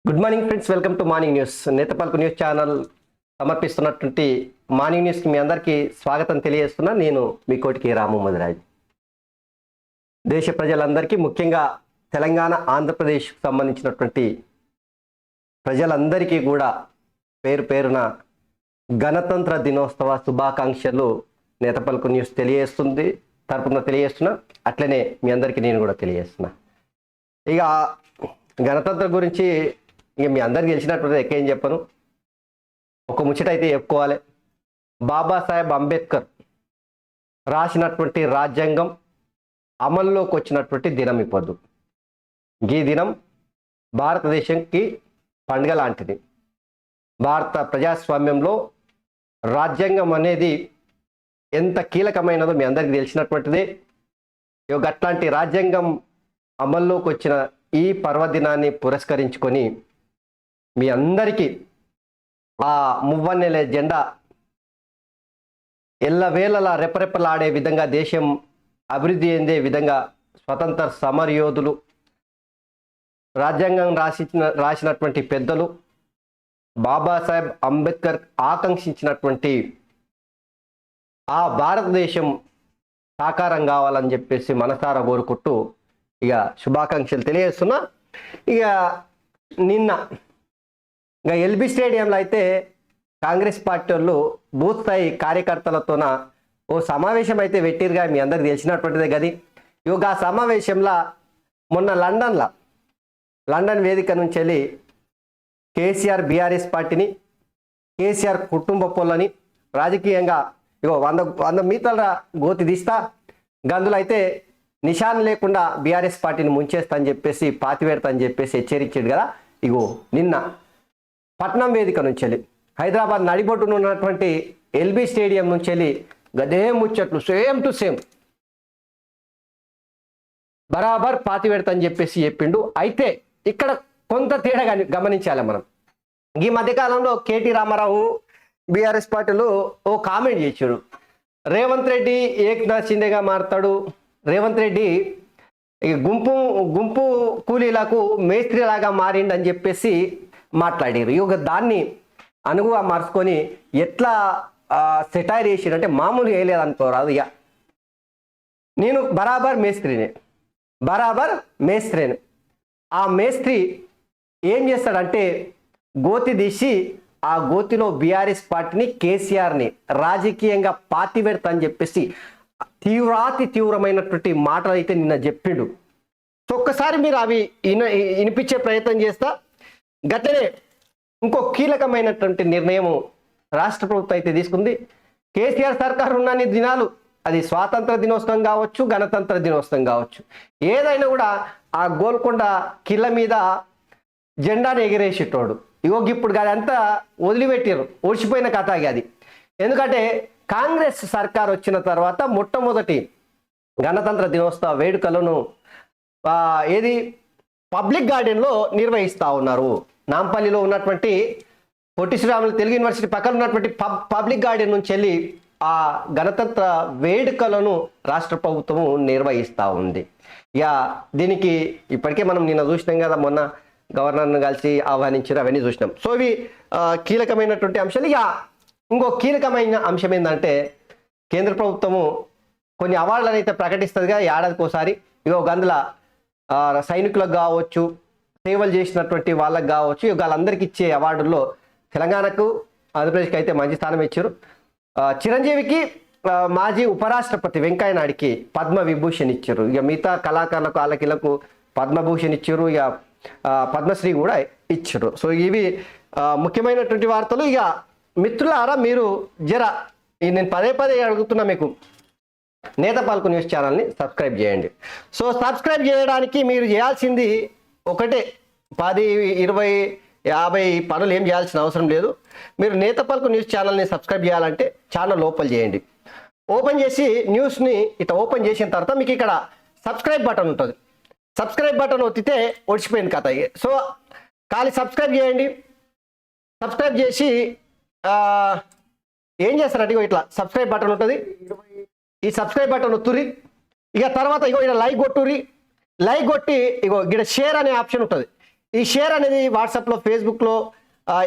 Good morning friends, welcome to morning news. నేతపాలకు news channel సమర్పిస్తున్నటువంటి morning న్యూస్కి మీ అందరికీ స్వాగతం తెలియజేస్తున్నా. నేను మీ కోటికి రాము మధురాజ్. దేశ ప్రజలందరికీ, ముఖ్యంగా తెలంగాణ ఆంధ్రప్రదేశ్కు సంబంధించినటువంటి ప్రజలందరికీ కూడా పేరు పేరున గణతంత్ర దినోత్సవ శుభాకాంక్షలు నేతపాలకు న్యూస్ తరపున తెలియజేస్తున్నా. అట్లనే మీ అందరికీ నేను కూడా తెలియజేస్తున్నా. ఇక గణతంత్రం గురించి ఇక మీ అందరికి తెలిసినట్టు ఎక్కేం చెప్పను, ఒక ముచ్చట అయితే చెప్పుకోవాలి. బాబాసాహెబ్ అంబేద్కర్ రాసినటువంటి రాజ్యాంగం అమల్లోకి వచ్చినటువంటి దినం ఇప్పుడు. ఈ దినం భారతదేశంకి పండుగ లాంటిది. భారత ప్రజాస్వామ్యంలో రాజ్యాంగం అనేది ఎంత కీలకమైనదో మీ అందరికీ తెలిసినటువంటిదే. అట్లాంటి రాజ్యాంగం అమల్లోకి వచ్చిన ఈ పర్వదినాన్ని పురస్కరించుకొని మీ అందరికీ ఆ మువ్వన్నెల జెండా ఎల్లవేళలా రెపరెపలాడే విధంగా, దేశం అభివృద్ధి చెందే విధంగా స్వతంత్ర సమరయోధులు, రాజ్యాంగం రాసినటువంటి పెద్దలు, బాబాసాహెబ్ అంబేద్కర్ ఆకాంక్షించినటువంటి ఆ భారతదేశం సాకారం కావాలని చెప్పేసి మనసారా కోరుకుంటూ ఇక శుభాకాంక్షలు తెలియజేస్తున్నా. ఇక నిన్న ఎల్బీ స్టేడియంలో అయితే కాంగ్రెస్ పార్టీ వాళ్ళు బూత్ స్థాయి కార్యకర్తలతోన ఓ సమావేశం అయితే పెట్టిరుగా, మీ అందరికి తెలిసినటువంటిదే గది. ఆ సమావేశంలో మొన్న లండన్ వేదిక నుంచి వెళ్ళి కేసీఆర్ బీఆర్ఎస్ పార్టీని, కేసీఆర్ కుటుంబ పొలని రాజకీయంగా 100 మీటర్ల గోతి తీస్తా, గందులో అయితే నిషాన్ లేకుండా బీఆర్ఎస్ పార్టీని ముంచేస్తా అని చెప్పేసి, పాతిపెడతా అని చెప్పేసి హెచ్చరించాడు కదా. నిన్న పట్నం వేదిక నుంచి వెళ్ళి హైదరాబాద్ నడిబొట్టున ఉన్నటువంటి ఎల్బీ స్టేడియం నుంచి వెళ్ళి గదే ముచ్చట్లు సేమ్ టు సేమ్ బరాబర్ పాతిపెడతా అని చెప్పేసి చెప్పిండు. అయితే ఇక్కడ కొంత తేడా గమనించాలి మనం. ఈ మధ్యకాలంలో కేటీ రామారావు బీఆర్ఎస్ పార్టీలో ఓ కామెంట్ చేశాడు, రేవంత్ రెడ్డి ఏక్నాథ్ షిండేగా మారుతాడు, రేవంత్ రెడ్డి గుంపు కూలీలకు మేస్త్రిలాగా మారిండు అని చెప్పేసి మాట్లాడారు. దాన్ని అనుగుగా మార్చుకొని ఎట్లా సెటైర్ చేసిరు అంటే మామూలుగా వేయలేదు అనుకోరాదు. ఇక నేను బరాబర్ మేస్త్రిని. ఆ మేస్త్రి ఏం చేస్తాడంటే గోతి తీసి ఆ గోతిలో బీఆర్ఎస్ పార్టీని, కేసీఆర్ని రాజకీయంగా పాతి పెడతా అని చెప్పేసి తీవ్రమైనటువంటి మాటలు అయితే నిన్న చెప్పిండు. సో ఒక్కసారి మీరు అవి వినిపించే ప్రయత్నం చేస్తా. గతనే ఇంకో కీలకమైనటువంటి నిర్ణయం రాష్ట్ర ప్రభుత్వం అయితే తీసుకుంది. కేసీఆర్ సర్కారు ఉన్నన్ని దినాలు, అది స్వాతంత్ర దినోత్సవం కావచ్చు, గణతంత్ర దినోత్సవం కావచ్చు, ఏదైనా కూడా ఆ గోల్కొండ కిల్ల మీద జెండాను ఎగిరేసేటోడు. ఇప్పుడు కానీ అంతా వదిలిపెట్టారు, ఓడిచిపోయిన కథ అది. ఎందుకంటే కాంగ్రెస్ సర్కార్ వచ్చిన తర్వాత మొట్టమొదటి గణతంత్ర దినోత్సవ వేడుకలను పబ్లిక్ గార్డెన్లో నిర్వహిస్తూ ఉన్నారు. నాంపల్లిలో ఉన్నటువంటి పొట్టి శ్రీరాములు తెలుగు యూనివర్సిటీ పక్కన ఉన్నటువంటి పబ్లిక్ గార్డెన్ నుంచి వెళ్ళి ఆ గణతంత్ర వేడుకలను రాష్ట్ర ప్రభుత్వం నిర్వహిస్తూ ఉంది. దీనికి ఇప్పటికే మనం నిన్న చూసినాం కదా, మొన్న గవర్నర్ను కలిసి ఆహ్వానించారు, అవన్నీ చూసినాం. సో ఇవి కీలకమైనటువంటి అంశాలు. ఇంకో కీలకమైన అంశం ఏంటంటే, కేంద్ర ప్రభుత్వము కొన్ని అవార్డులను అయితే ప్రకటిస్తుందిగా ఏడాదికి ఒకసారి. గందుల సైనికులకు కావచ్చు, సేవలు చేసినటువంటి వాళ్ళకు కావచ్చు, వాళ్ళందరికీ ఇచ్చే అవార్డుల్లో తెలంగాణకు, ఆంధ్రప్రదేశ్కి అయితే మంచి స్థానం ఇచ్చారు. చిరంజీవికి మాజీ ఉపరాష్ట్రపతి వెంకయ్య నాయుడికి పద్మవిభూషణ్ ఇచ్చారు. మిగతా కళాకారులకు వాళ్ళకిలకు పద్మభూషణ్ ఇచ్చారు, పద్మశ్రీ కూడా ఇచ్చారు. సో ఇవి ముఖ్యమైనటువంటి వార్తలు. మిత్రులారా, మీరు నేను పదే అడుగుతున్నా, మీకు నేతపాలకు న్యూస్ ఛానల్ని సబ్స్క్రైబ్ చేయండి. సో సబ్స్క్రైబ్ చేయడానికి మీరు చేయాల్సింది ఒకటే, 10, 20, 50 పనులు ఏం చేయాల్సిన అవసరం లేదు. మీరు నేతపాలకు న్యూస్ ఛానల్ని సబ్స్క్రైబ్ చేయాలంటే ఛానల్ ఓపెన్ చేయండి. ఓపెన్ చేసి న్యూస్ని ఇట్లా ఓపెన్ చేసిన తర్వాత మీకు ఇక్కడ సబ్స్క్రైబ్ బటన్ ఉంటుంది. సబ్స్క్రైబ్ బటన్ ఒత్తితే ఒడిచిపోయింది కథ. సో ఖాళీ సబ్స్క్రైబ్ చేయండి. సబ్స్క్రైబ్ చేసి ఏం చేస్తారంటే ఇట్లా సబ్స్క్రైబ్ బటన్ ఉంటుంది, ఈ సబ్స్క్రైబ్ బటన్ ఒత్తురి. తర్వాత ఇలా లైక్ కొట్టుర్రి. లైక్ కొట్టి ఇక్కడ షేర్ అనే ఆప్షన్ ఉంటుంది. ఈ షేర్ అనేది వాట్సాప్లో, ఫేస్బుక్లో,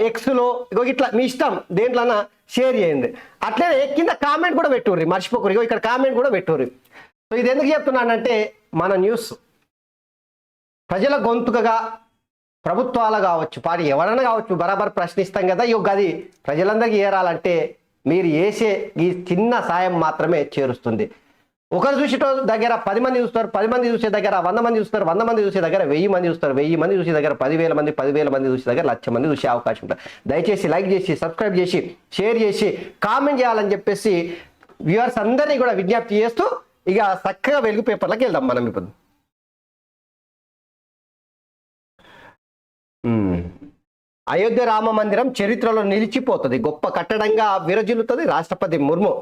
ఎక్స్లో, ఇగో ఇట్లా మీ ఇష్టం దేంట్లన్నా షేర్ చేయండి. అట్లనే కింద కామెంట్ కూడా పెట్టుర్రి, మర్చిపోకూరి. ఇగో ఇక్కడ కామెంట్ కూడా పెట్టుర్రి. సో ఇది ఎందుకు చెప్తున్నానంటే మన న్యూస్ ప్రజల గొంతుకగా ప్రభుత్వాలు కావచ్చు, పార్టీ ఎవరైనా కావచ్చు, బరాబర్ ప్రశ్నిస్తాం కదా. ఇగో గది ప్రజలందరికీ ఏరాలంటే మీరు వేసే ఈ చిన్న సాయం మాత్రమే చేరుస్తుంది. ఒకరు చూసే దగ్గర 10 మంది చూస్తారు, 10 మంది చూసే దగ్గర 100 మంది చూస్తారు, 100 మంది చూసే దగ్గర 1000 మంది చూస్తారు, 1000 మంది చూసే దగ్గర 10,000 మంది, 10,000 మంది చూసే దగ్గర 1,00,000 మంది చూసే అవకాశం ఉంటుంది. దయచేసి లైక్ చేసి, సబ్స్క్రైబ్ చేసి, షేర్ చేసి, కామెంట్ చేయాలని చెప్పేసి వ్యూవర్స్ అందరినీ కూడా విజ్ఞప్తి చేస్తూ ఇక చక్కగా వెలుగు పేపర్లకు వెళ్దాం మనం ఇప్పుడు. అయోధ్య రామ మందిరం చరిత్రలో నిలిచిపోతుంది, గొప్ప కట్టడంగా విరజిల్లుతుంది. రాష్ట్రపతి ముర్ము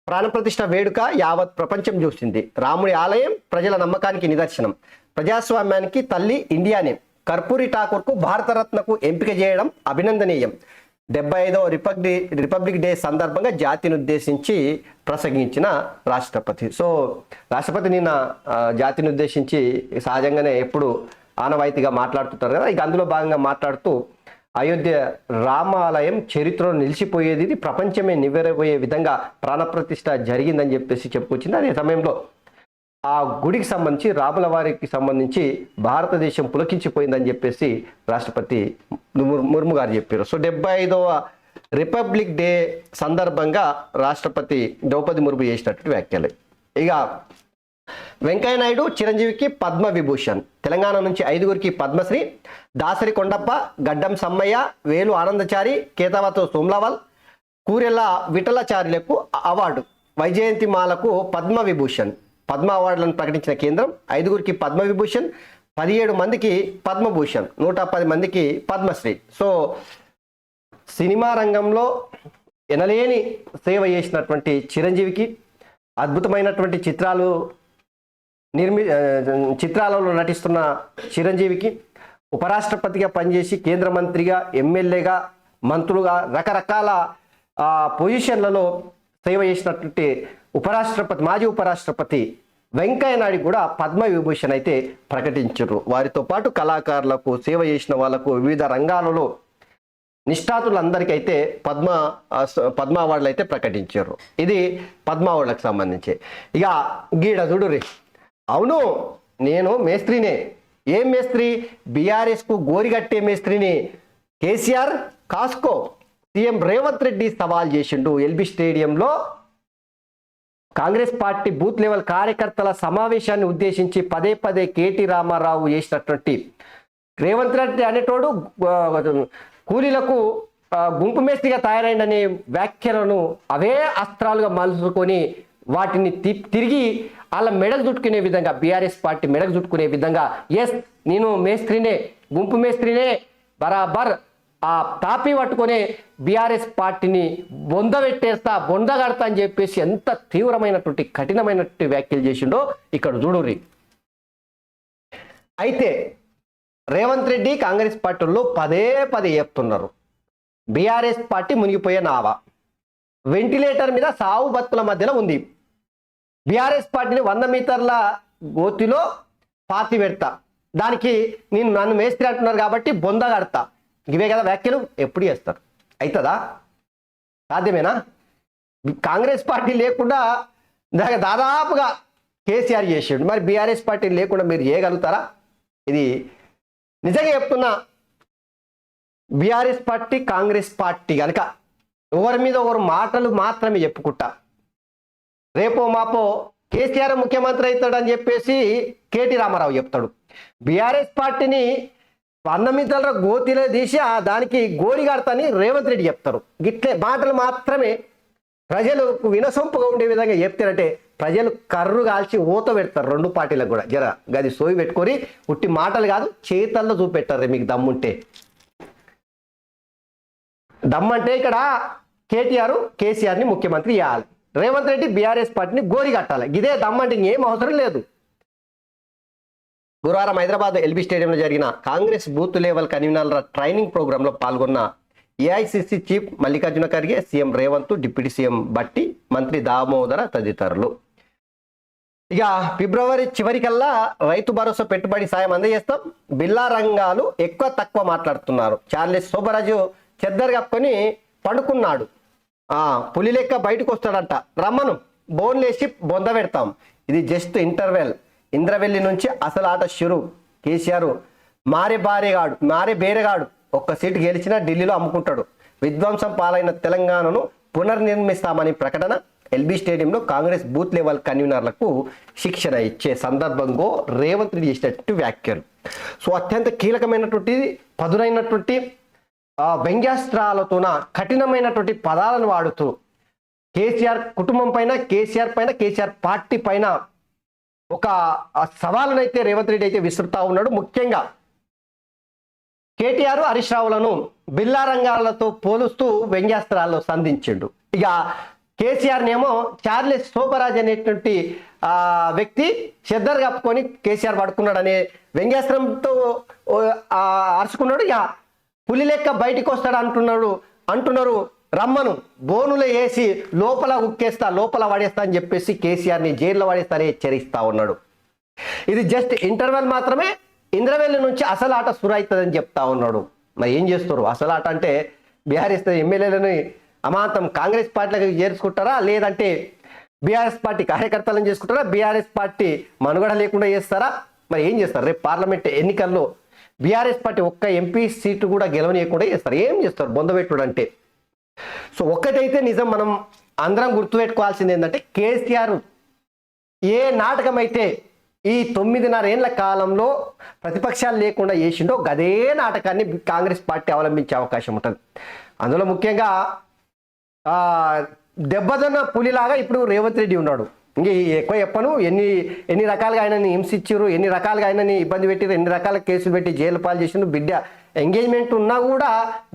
ప్రాణప్రతిష్ఠ వేడుక యావత్ ప్రపంచం చూసింది. రాముడి ఆలయం ప్రజల నమ్మకానికి నిదర్శనం. ప్రజాస్వామ్యానికి తల్లి ఇండియానే. కర్పూరి ఠాకూర్కు భారతరత్నకు ఎంపిక చేయడం అభినందనీయం. 75వ రిపబ్లిక్ డే సందర్భంగా జాతిని ఉద్దేశించి ప్రసంగించిన రాష్ట్రపతి. సో రాష్ట్రపతి నిన్న జాతిని ఉద్దేశించి సహజంగానే ఎప్పుడు ఆనవాయితీగా మాట్లాడుతుంటారు కదా. ఇక అందులో భాగంగా మాట్లాడుతూ అయోధ్య రామాలయం చరిత్రలో నిలిచిపోయేది, ఇది ప్రపంచమే నివ్వెరపోయే విధంగా ప్రాణప్రతిష్ఠ జరిగిందని చెప్పేసి చెప్పుకొచ్చింది. అదే సమయంలో ఆ గుడికి సంబంధించి, రాముల వారికి సంబంధించి భారతదేశం పులకించిపోయిందని చెప్పేసి రాష్ట్రపతి ముర్ము గారు చెప్పారు. సో 75వ రిపబ్లిక్ డే సందర్భంగా రాష్ట్రపతి ద్రౌపది ముర్ము చేసినటువంటి వ్యాఖ్యలు. ఇక వెంకయ్య నాయుడు చిరంజీవికి పద్మ విభూషణ్. తెలంగాణ నుంచి 5గురికి పద్మశ్రీ. దాసరి కొండప్ప, గడ్డం సమ్మయ్య, వేలు ఆనందచారి, కేతావతో సోమ్లావల్, కూరెల్ల విఠలాచార్యులకు అవార్డు. వైజయంతి మాలకు పద్మ విభూషణ్. పద్మ అవార్డులను ప్రకటించిన కేంద్రం 5గురికి పద్మ విభూషణ్, 17 మందికి పద్మభూషణ్, 110 మందికి పద్మశ్రీ. సో సినిమా రంగంలో ఎనలేని సేవ చేసినటువంటి చిరంజీవికి, అద్భుతమైనటువంటి చిత్రాలలో నటిస్తున్న చిరంజీవికి, ఉపరాష్ట్రపతిగా పనిచేసి కేంద్ర మంత్రిగా, ఎమ్మెల్యేగా, మంత్రులుగా రకరకాల పొజిషన్లలో సేవ చేసినటువంటి మాజీ ఉపరాష్ట్రపతి వెంకయ్య నాయుడు కూడా పద్మ విభూషణ్ అయితే ప్రకటించారు. వారితో పాటు కళాకారులకు, సేవ చేసిన వాళ్లకు, వివిధ రంగాలలో నిష్ఠాతులందరికీ అయితే పద్మ అవార్డులు అయితే ప్రకటించారు. ఇది పద్మ అవార్డులకు సంబంధించి. ఇక గీడ చూడురి. అవును, నేను మేస్త్రినే. ఏం మేస్త్రి? బీఆర్ఎస్కు గోరిగట్టే మేస్త్రిని. కేసీఆర్ కాస్కో. సీఎం రేవంత్ రెడ్డి సవాల్ చేసిండు. ఎల్బీ స్టేడియంలో కాంగ్రెస్ పార్టీ బూత్ లెవెల్ కార్యకర్తల సమావేశాన్ని ఉద్దేశించి పదే పదే కేటీ రామారావు చేసినటువంటి, రేవంత్ రెడ్డి అనేటోడు కూలీలకు గుంపు మేస్త్రిగా తయారైందనే వ్యాఖ్యలను అవే అస్త్రాలుగా మలుచుకొని వాటిని తిరిగి వాళ్ళ మెడకు చుట్టుకునే విధంగా, బీఆర్ఎస్ పార్టీ మెడకు చుట్టుకునే విధంగా, ఎస్ నేను మేస్త్రినే, గుంపు మేస్త్రినే, బరాబర్ ఆ తాపి పట్టుకునే బీఆర్ఎస్ పార్టీని బొందగడతా అని చెప్పేసి ఎంత తీవ్రమైనటువంటి కఠినమైనటువంటి వ్యాఖ్యలు చేసిండో ఇక్కడ చూడుర్రి. అయితే రేవంత్ రెడ్డి కాంగ్రెస్ పార్టీల్లో పదే పదే చెప్తున్నారు, బీఆర్ఎస్ పార్టీ మునిగిపోయే నావ, వెంటిలేటర్ మీద సావు బతుకుల మధ్యలో ఉంది. బీఆర్ఎస్ పార్టీని 100 మీటర్ల గోతిలో పాతి పెడతా, దానికి నన్ను మేస్త్రి అంటున్నారు కాబట్టి బొందగడతా. ఇవే కదా వ్యాఖ్యలు. ఎప్పుడు చేస్తారు? అవుతుందా? సాధ్యమేనా? కాంగ్రెస్ పార్టీ లేకుండా దాదాపుగా కేసీఆర్ చేసాడు. మరి బీఆర్ఎస్ పార్టీ లేకుండా మీరు చేయగలుగుతారా? ఇది నిజంగా చెప్తున్నా. బీఆర్ఎస్ పార్టీ, కాంగ్రెస్ పార్టీ కనుక ఎవరి మీద ఒకరు మాటలు మాత్రమే చెప్పుకుంటా, రేపో మాపో కేసీఆర్ ముఖ్యమంత్రి అవుతాడని చెప్పేసి కేటీ రామారావు చెప్తాడు. బీఆర్ఎస్ పార్టీని 100 మీటర్ల గోతిలో తీసి దానికి గోరిగాడతాని రేవంత్ రెడ్డి చెప్తారు. గిట్లే మాటలు మాత్రమే ప్రజలకు వినసొంపుగా ఉండే విధంగా చెప్తారంటే ప్రజలు కర్రు కాల్చి ఊత పెడతారు. 2 పార్టీలకు కూడా జర గది సోయి పెట్టుకొని ఉట్టి మాటలు కాదు చేతల్లో చూపెట్టారు. మీకు దమ్ముంటే, దమ్మంటే ఇక్కడ కేటీఆర్ కేసీఆర్ని ముఖ్యమంత్రి చేయాలి, రేవంత్ రెడ్డి బీఆర్ఎస్ పార్టీని గోరి కట్టాలి. ఇదే దమ్మంటే ఇంకేం అవసరం లేదు. గురువారం హైదరాబాద్ ఎల్బీ స్టేడియంలో జరిగిన కాంగ్రెస్ బూత్ లెవెల్ కన్వీనర్ల ట్రైనింగ్ ప్రోగ్రాంలో పాల్గొన్న AICC chief Mallikarjuna Kharge, CM Revanth, deputy CM బట్టి, మంత్రి దామోదర తదితరులు. ఇక ఫిబ్రవరి చివరికల్లా రైతు భరోసా పెట్టుబడి సాయం అందజేస్తాం. బిల్లా రంగాలు ఎక్కువ తక్కువ మాట్లాడుతున్నారు. చార్లెస్ శోభరాజు చెద్దరు కప్పుకొని పండుకున్నాడు. పులి లెక్క బయటకు వస్తాడంట. రమ్మను బోన్లేసి బొంద పెడతాం. ఇది జస్ట్ ఇంటర్వెల్. ఇంద్రవెల్లి నుంచి అసలు ఆట షురు. కేసీఆర్ మారే బేరెగాడు ఒక్క సీటు గెలిచినా ఢిల్లీలో అమ్ముకుంటాడు. విధ్వంసం పాలైన తెలంగాణను పునర్నిర్మిస్తామని ప్రకటన. ఎల్బీ స్టేడియంలో కాంగ్రెస్ బూత్ లెవెల్ కన్వీనర్లకు శిక్షణ ఇచ్చే సందర్భంగా రేవంత్ రెడ్డి చేసినట్టు వ్యాఖ్యలు. సో అత్యంత కీలకమైనటువంటి పదునైనటువంటి వ్యంగ్యాస్త్రాలతోన కఠినమైనటువంటి పదాలను వాడుతూ కేసీఆర్ కుటుంబం పైన, కేసీఆర్ పార్టీ పైన ఒక సవాలును అయితే రేవంత్ రెడ్డి అయితే విసురుతా ఉన్నాడు. ముఖ్యంగా కేటీఆర్, హరీష్ రావులను బిల్లా రంగాలతో పోలుస్తూ వ్యంగ్యాస్త్రాల్లో సంధించిండు. ఇక కేసీఆర్ నేమో చార్లెస్ శోభరాజ్ అనేటువంటి వ్యక్తి చెద్దరు కప్పుకొని కేసీఆర్ పడుకున్నాడు అనే వ్యంగ్యాస్త్రంతో అరుచుకున్నాడు. ఇక పులి లెక్క బయటికి వస్తాడు అంటున్నారు. రమ్మను బోనులో వేసి లోపల ఉక్కేస్తా, లోపల పడేస్తా అని చెప్పేసి కేసీఆర్ని జైల్లో పడేస్తారని హెచ్చరిస్తా ఉన్నాడు. ఇది జస్ట్ ఇంటర్వెల్ మాత్రమే. ఇంద్రవెల్లి నుంచి అసలు ఆట సురు అవుతుందని చెప్తా ఉన్నాడు. మరి ఏం చేస్తారు? అసలు ఆట అంటే బీఆర్ఎస్ ఎమ్మెల్యేలని అమాంతం కాంగ్రెస్ పార్టీలకు చేర్చుకుంటారా, లేదంటే బీఆర్ఎస్ పార్టీ కార్యకర్తలను చేసుకుంటారా, బీఆర్ఎస్ పార్టీ మనుగడ లేకుండా చేస్తారా? మరి ఏం చేస్తారు? రేపు పార్లమెంట్ ఎన్నికల్లో బీఆర్ఎస్ పార్టీ ఒక్క ఎంపీ సీటు కూడా గెలవనీయకుండా చేస్తారు. ఏం చేస్తారు బొందబెట్టుడు అంటే? సో ఒక్కటైతే నిజం, మనం అందరం గుర్తుపెట్టుకోవాల్సింది ఏంటంటే కేసీఆర్ ఏ నాటకం అయితే ఈ 9.5 ఏళ్ల కాలంలో ప్రతిపక్షాలు లేకుండా చేసిండో గదే నాటకాన్ని కాంగ్రెస్ పార్టీ అవలంబించే అవకాశం ఉంటుంది. అందులో ముఖ్యంగా దెబ్బతిన్న పులిలాగా ఇప్పుడు రేవంత్ రెడ్డి ఉన్నాడు. ఇంక ఎక్కువ చెప్పను. ఎన్ని రకాలుగా ఆయనని హింసించారు, ఎన్ని రకాలుగా ఆయనని ఇబ్బంది పెట్టారు, ఎన్ని రకాల కేసులు పెట్టి జైలు పాలు చేసిండు. బిడ్డ ఎంగేజ్మెంట్ ఉన్నా కూడా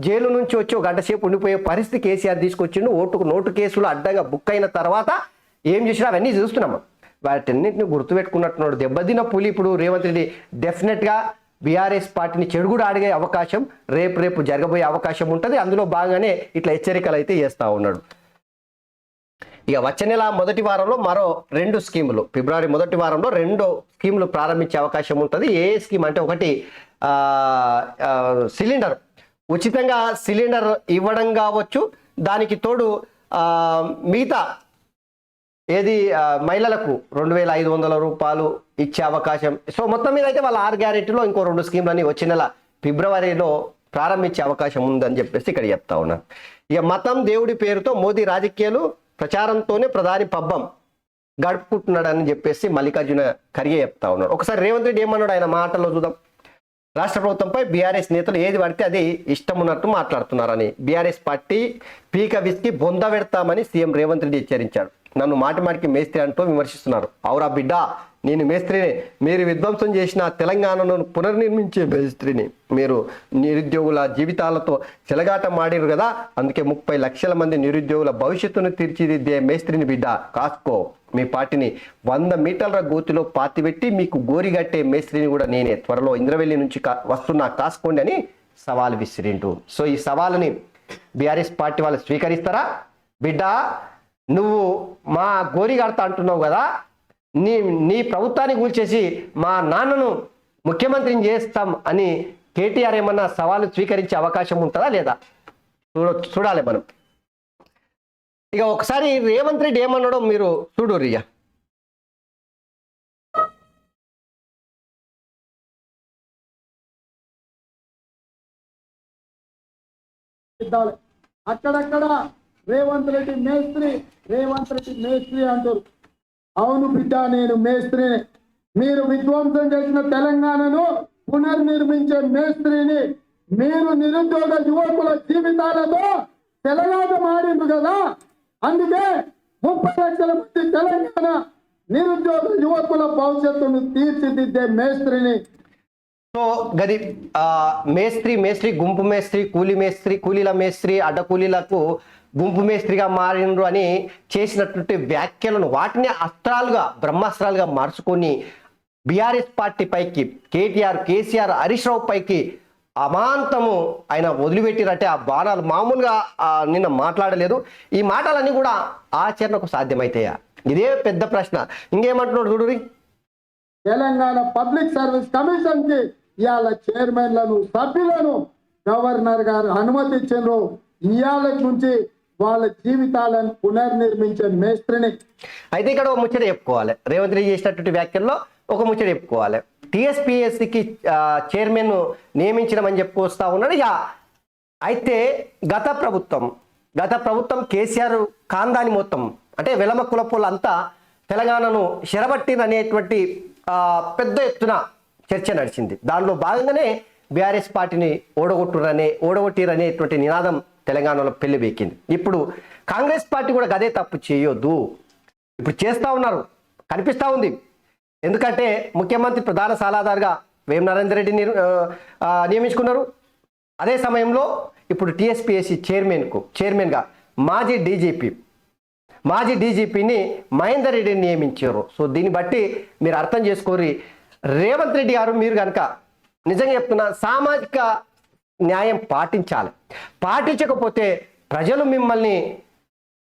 జైలు నుంచి వచ్చి ఒక గంట సేపు ఉండిపోయే పరిస్థితి కేసీఆర్ తీసుకొచ్చిండు. ఓటుకు నోటు కేసులు అడ్డంగా బుక్ అయిన తర్వాత ఏం చేసినా అవన్నీ చూస్తున్నాము. వాటన్నింటిని గుర్తుపెట్టుకున్నట్టున్నాడు. దెబ్బతిన్న పులి ఇప్పుడు రేవంత్ రెడ్డి డెఫినెట్గా బీఆర్ఎస్ పార్టీని చెడు కూడా అడిగే అవకాశం రేపు జరగబోయే అవకాశం ఉంటుంది. అందులో భాగంగానే ఇట్లా హెచ్చరికలు అయితే చేస్తూ ఉన్నాడు. ఇక వచ్చే నెల మొదటి వారంలో మరో 2 స్కీములు, ఫిబ్రవరి మొదటి వారంలో 2 స్కీములు ప్రారంభించే అవకాశం ఉంటుంది. ఏ స్కీమ్ అంటే ఒకటి సిలిండర్, ఉచితంగా సిలిండర్ ఇవ్వడం కావచ్చు. దానికి తోడు మిగతా ఏది మహిళలకు 2,500 రూపాయలు ఇచ్చే అవకాశం. సో మొత్తం మీద అయితే వాళ్ళ 6 గ్యారెంటీలో ఇంకో 2 స్కీమ్లని వచ్చే నెల ఫిబ్రవరిలో ప్రారంభించే అవకాశం ఉందని చెప్పేసి ఇక్కడ చెప్తా ఉన్నారు. ఇక మతం దేవుడి పేరుతో మోదీ రాజకీయాలు ప్రచారంతోనే ప్రధాని పబ్బం గడుపుకుంటున్నాడని చెప్పేసి మల్లికార్జున ఖర్గే చెప్తా ఉన్నాడు. ఒకసారి రేవంత్ రెడ్డి ఏమన్నాడు ఆయన మాటల్లో చూద్దాం. రాష్ట్ర ప్రభుత్వంపై బీఆర్ఎస్ నేతలు ఏది పడితే అది ఇష్టం ఉన్నట్టు మాట్లాడుతున్నారని, బీఆర్ఎస్ పార్టీ పీక విసికి బొంద పెడతామని సీఎం రేవంత్ రెడ్డి హెచ్చరించాడు. నన్ను మాటిమాటికి మేస్త్రి అంటూ విమర్శిస్తున్నారు. అవురా బిడ్డ, నేను మేస్త్రిని. మీరు విధ్వంసం చేసిన తెలంగాణను పునర్నిర్మించే మేస్త్రిని. మీరు నిరుద్యోగుల జీవితాలతో చెలగాట మాడిరు కదా, అందుకే 30 లక్షల మంది నిరుద్యోగుల భవిష్యత్తును తీర్చిదిద్దే మేస్త్రిని బిడ్డ. కాసుకో, మీ పార్టీని 100 మీటర్ల గోతిలో పాతిపెట్టి మీకు గోరిగట్టే మేస్త్రిని కూడా నేనే. త్వరలో ఇంద్రవెల్లి నుంచి వస్తున్నా, కాసుకోండి అని సవాల్ విసిరిండు. సో ఈ సవాలుని బీఆర్ఎస్ పార్టీ వాళ్ళు స్వీకరిస్తారా? బిడ్డ, నువ్వు మా గోరి కడతా అంటున్నావు కదా, నీ ప్రభుత్వాన్ని కూల్చేసి మా నాన్నను ముఖ్యమంత్రిని చేస్తాం అని కేటీఆర్ ఏమన్నా సవాలు స్వీకరించే అవకాశం ఉంటుందా లేదా చూడాలి మనం. ఇక ఒకసారి రేవంత్ రెడ్డి ఏమన్నాడో మీరు చూడు రియా. అక్కడక్కడ రేవంత్ రెడ్డి మేస్త్రి అంటారు. అవును బిడ్డ, నేను మేస్త్రిని. మీరు విధ్వంసం చేసిన తెలంగాణను పునర్నిర్మించే మేస్త్రిని. మీరు నిరుద్యోగ యువకుల జీవితాలతో తెలంగాణ మారింది కదా, అందుకే 30 లక్షల మంది తెలంగాణ నిరుద్యోగ యువకుల భవిష్యత్తును తీర్చిదిద్దే మేస్త్రిని. సో గది మేస్త్రి, గుంపు మేస్త్రి, కూలీల మేస్త్రి, అడ్డకూలీలకు గుంపు మేస్త్రిగా మారిండ్రు అని చేసినటువంటి వ్యాఖ్యలను వాటిని అస్త్రాలుగా, బ్రహ్మాస్త్రాలుగా మార్చుకొని బీఆర్ఎస్ పార్టీ పైకి, కేసీఆర్, హరీష్ రావు పైకి అమాంతము ఆయన వదిలిపెట్టిరట్టే ఆ బాణాలు మామూలుగా నిన్న మాట్లాడలేదు. ఈ మాటలన్నీ కూడా ఆచరణకు సాధ్యమవుతాయా? ఇదే పెద్ద ప్రశ్న. ఇంకేమంటున్నాడు చూడురి. తెలంగాణ పబ్లిక్ సర్వీస్ కమిషన్ కి ఇవాళ చైర్మన్లను సభ్యులను గవర్నర్ గారు అనుమతించారు. ఇవాళ నుంచి వాళ్ళ జీవితాలను పునర్నిర్మించే మేస్త్రిని. అయితే ఇక్కడ ఒక ముచ్చట చెప్పుకోవాలి. రేవంత్ రెడ్డి చేసినటువంటి వ్యాఖ్యల్లో ఒక ముచ్చట చెప్పుకోవాలి. టీఎస్పీఎస్సికి చైర్మన్ నియమించడమని చెప్పుకొస్తా ఉన్నాడు. అయితే గత ప్రభుత్వం కేసీఆర్ కాందాని మొత్తం అంటే వెలమ కులపోళ్ళంతా తెలంగాణను శరబట్టిననేటువంటి పెద్ద ఎత్తున చర్చ నడిచింది. దానిలో భాగంగానే బీఆర్ఎస్ పార్టీని ఓడగొట్టిరనేటువంటి నినాదం తెలంగాణలో పెళ్లిబెక్కింది. ఇప్పుడు కాంగ్రెస్ పార్టీ కూడా గదే తప్పు చేయొద్దు. ఇప్పుడు చేస్తూ ఉన్నారు, కనిపిస్తూ ఉంది. ఎందుకంటే ముఖ్యమంత్రి ప్రధాన సలహాదారుగా వేం నరేందర్ రెడ్డి నియమించుకున్నారు. అదే సమయంలో ఇప్పుడు టీఎస్పీఎస్సీ చైర్మన్గా మాజీ డీజీపీని మహేందర్ రెడ్డిని నియమించారు. సో దీన్ని బట్టి మీరు అర్థం చేసుకోరి. రేవంత్ రెడ్డి గారు మీరు కనుక నిజంగా చెప్తున్నా సామాజిక న్యాయం పాటించకపోతే ప్రజలు మిమ్మల్ని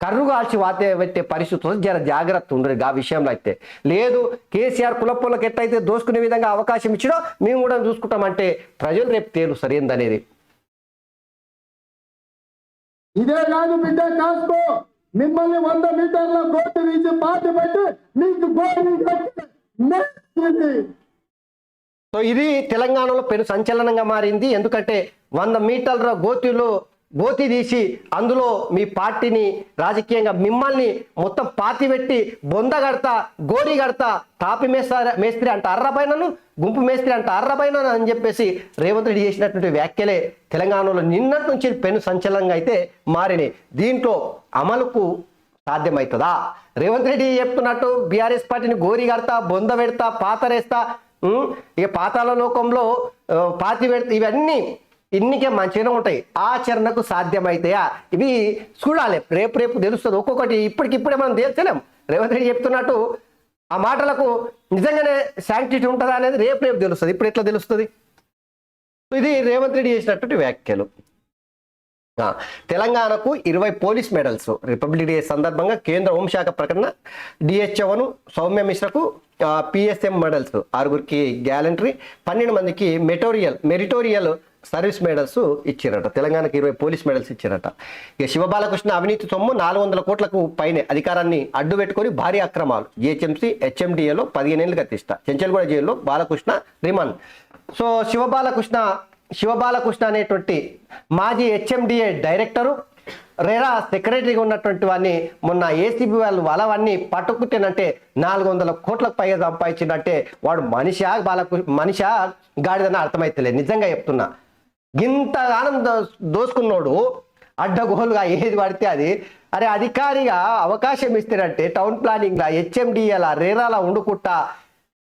కర్రుగాల్చి పెట్టే పరిస్థితుల్లో జర జాగ్రత్త ఉండరు. ఆ విషయంలో అయితే లేదు. కేసీఆర్ కులపోళ్ళకి ఎట్లయితే దోసుకునే విధంగా అవకాశం ఇచ్చినో మేము కూడా చూసుకుంటామంటే ప్రజలు రేపు తేలుస్తారు ఏందనేది. ఇదే కాదు బిడ్డ, కాసుకో మిమ్మల్ని 100 మీటర్ల గోటు తీసి పాతి పెట్టి మీకు సో ఇది తెలంగాణలో పెను సంచలనంగా మారింది. ఎందుకంటే 100 మీటర్ల గోతి తీసి అందులో మీ పార్టీని రాజకీయంగా మిమ్మల్ని మొత్తం పాతి పెట్టి బొంద కడతా, గోరి కడతా, తాపి మేస్త్రి అంట అర్రబైనను, గుంపు మేస్త్రి అంట అర్రబైనను అని చెప్పేసి రేవంత్ రెడ్డి చేసినటువంటి వ్యాఖ్యలే తెలంగాణలో నిన్నటి నుంచి పెను సంచలనంగా అయితే మారినాయి. దీంట్లో అమలుకు సాధ్యమవుతుందా? రేవంత్ రెడ్డి చెప్తున్నట్టు బీఆర్ఎస్ పార్టీని గోరి కడతా, బొంద పెడతా, పాతరేస్తా, ఇక పాతాల లోకంలో పాతి పెడతా, ఇవన్నీ ఇన్నికే మంచిగానే ఉంటాయి. ఆచరణకు సాధ్యమైతాయా ఇవి చూడాలి. రేపు తెలుస్తుంది. ఒక్కొక్కటి ఇప్పటికిప్పుడే మనం తేల్చలేం. రేవంత్ రెడ్డి చెప్తున్నట్టు ఆ మాటలకు నిజంగానే శాంక్టిటీ ఉంటుందా అనేది రేపు తెలుస్తుంది. ఇప్పుడు ఎట్లా తెలుస్తుంది? ఇది రేవంత్ రెడ్డి చేసినటువంటి వ్యాఖ్యలు. తెలంగాణకు 20 పోలీస్ మెడల్స్ రిపబ్లిక్ డే సందర్భంగా కేంద్ర హోంశాఖ ప్రకటన. డిహెచ్ఓను సౌమ్య మిశ్రకు పిఎస్ఎం మెడల్స్, 6గురికి గ్యాలంటరీ, 12 మందికి మెరిటోరియల్ సర్వీస్ మెడల్స్ ఇచ్చారట. తెలంగాణకు 20 పోలీస్ మెడల్స్ ఇచ్చారట. ఇక శివబాలకృష్ణ అవినీతి సొమ్ము 400 కోట్లకు పైనే అధికారాన్ని అడ్డు పెట్టుకొని భారీ అక్రమాలు. జిహెచ్ఎంసీ హెచ్ఎండిఏలో 15 ఏళ్ళు గతిష్ట. చెంచల్గూడ జైల్లో బాలకృష్ణ రిమాండ్. సో శివబాలకృష్ణ అనేటువంటి మాజీ హెచ్ఎండిఏ డైరెక్టరు, రేరా సెక్రటరీగా ఉన్నటువంటి వాడిని మొన్న ఏసీబీ వాళ్ళవన్నీ పట్టుకుంటేనంటే 400 కోట్లకు పైగా సంపాదించిందంటే వాడు మనిషా గాడిదని అర్థమైతలేదు. నిజంగా చెప్తున్నా. ఇంతగానం దోసుకున్నోడు అడ్డగోలుగా ఏది పడితే అది అరే అధికారిగా అవకాశం ఇస్తారంటే టౌన్ ప్లానింగ్లా, హెచ్ఎండిఏలా, రేరాలా ఉండుకుంటా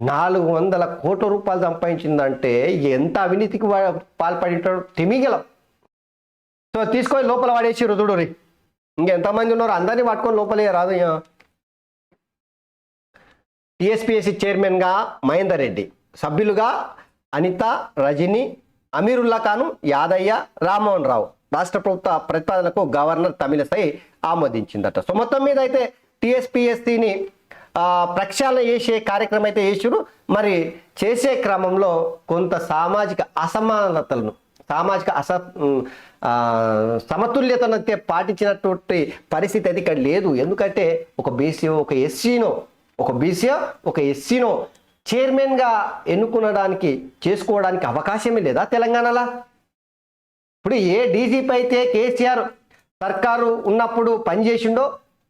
400 కోట్ల రూపాయలు సంపాదించిందంటే ఎంత అవినీతికి పాల్పడింటాడు తిమింగలం. సో తీసుకొని లోపల పడేసి రుదుడురి. ఇంకెంతమంది ఉన్నారు అందరినీ పట్టుకొని లోపలే రాదు. టీఎస్పీఎస్సీ చైర్మన్గా మహేందర్ రెడ్డి, సభ్యులుగా అనిత, రజని, అమీరుల్లా ఖాను, యాదయ్య, రామ్మోహన్ రావు. రాష్ట్ర ప్రభుత్వ ప్రతిపాదనకు గవర్నర్ తమిళసై ఆమోదించిందట. సో మొత్తం మీద అయితే టీఎస్పీఎస్సీని ప్రక్షాళన చేసే కార్యక్రమం అయితే చేసారు. మరి చేసే క్రమంలో కొంత సామాజిక అసమానతలను, సామాజిక సమతుల్యతను అయితే పాటించినటువంటి పరిస్థితి అది ఇక్కడ లేదు. ఎందుకంటే ఒక బీసీఓ, ఒక ఎస్సీనో చైర్మన్గా చేసుకోవడానికి అవకాశమే లేదా తెలంగాణలో? ఇప్పుడు ఏ డీజీపీ అయితే కేసీఆర్ సర్కారు ఉన్నప్పుడు పనిచేసిండో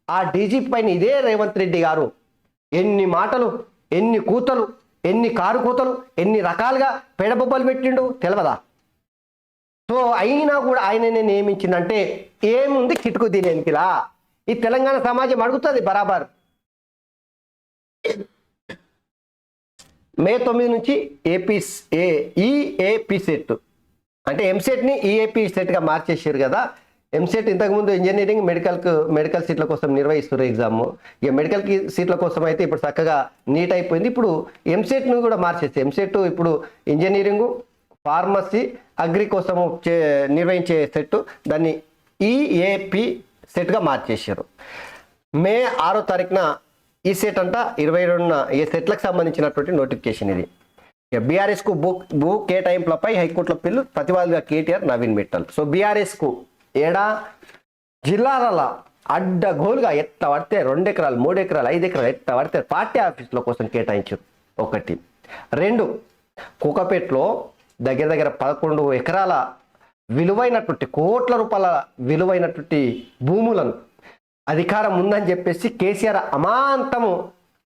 ఆ డీజీపీ పైన ఇదే రేవంత్ రెడ్డి గారు ఎన్ని మాటలు, ఎన్ని కూతలు, ఎన్ని కారు కూతలు, ఎన్ని రకాలుగా పెడబొబ్బలు పెట్టిండు తెలియదా? సో అయినా కూడా ఆయననే నియమించిందంటే ఏముంది కిటుకు దీనికిలా? ఈ తెలంగాణ సమాజం అడుగుతుంది బరాబర్. మే 9 నుంచి ఈఏపీ సెట్ అంటే ఎంసెట్ని ఈఏపీ సెట్గా మార్చేసారు కదా. ఎంసెట్ ఇంతకుముందు ఇంజనీరింగ్, మెడికల్ సీట్ల కోసం నిర్వహిస్తున్నారు ఎగ్జామ్. ఇక మెడికల్ సీట్ల కోసం అయితే ఇప్పుడు చక్కగా నీట్ అయిపోయింది. ఇప్పుడు ఎంసెట్ను కూడా మార్చేస్తారు. ఎంసెట్ ఇప్పుడు ఇంజనీరింగు, ఫార్మసీ, అగ్రి కోసము నిర్వహించే సెట్, దాన్ని ఈఏపీ సెట్గా మార్చేసారు. మే 6వ తారీఖున ఈ సెట్ అంట 22 ఈ సెట్లకు సంబంధించినటువంటి నోటిఫికేషన్ ఇది. బీఆర్ఎస్ కు భూ కేటాయింపులపై హైకోర్టులో పిల్లు, ప్రతివాదులుగా కేటీఆర్, నవీన్ మిట్టల్. సో బీఆర్ఎస్ కు ఏడా జిల్లాల అడ్డగోలుగా ఎట్లా పడితే 2 ఎకరాలు 3 ఎకరాలు 5 ఎకరాలు ఎట్లా పడితే పార్టీ ఆఫీసుల కోసం కేటాయించారు. 1. 2, కుకపేటలో దగ్గర 11 ఎకరాల విలువైనటువంటి కోట్ల రూపాయల విలువైనటువంటి భూములను అధికారం ఉందని చెప్పేసి కేసీఆర్ అమాంతము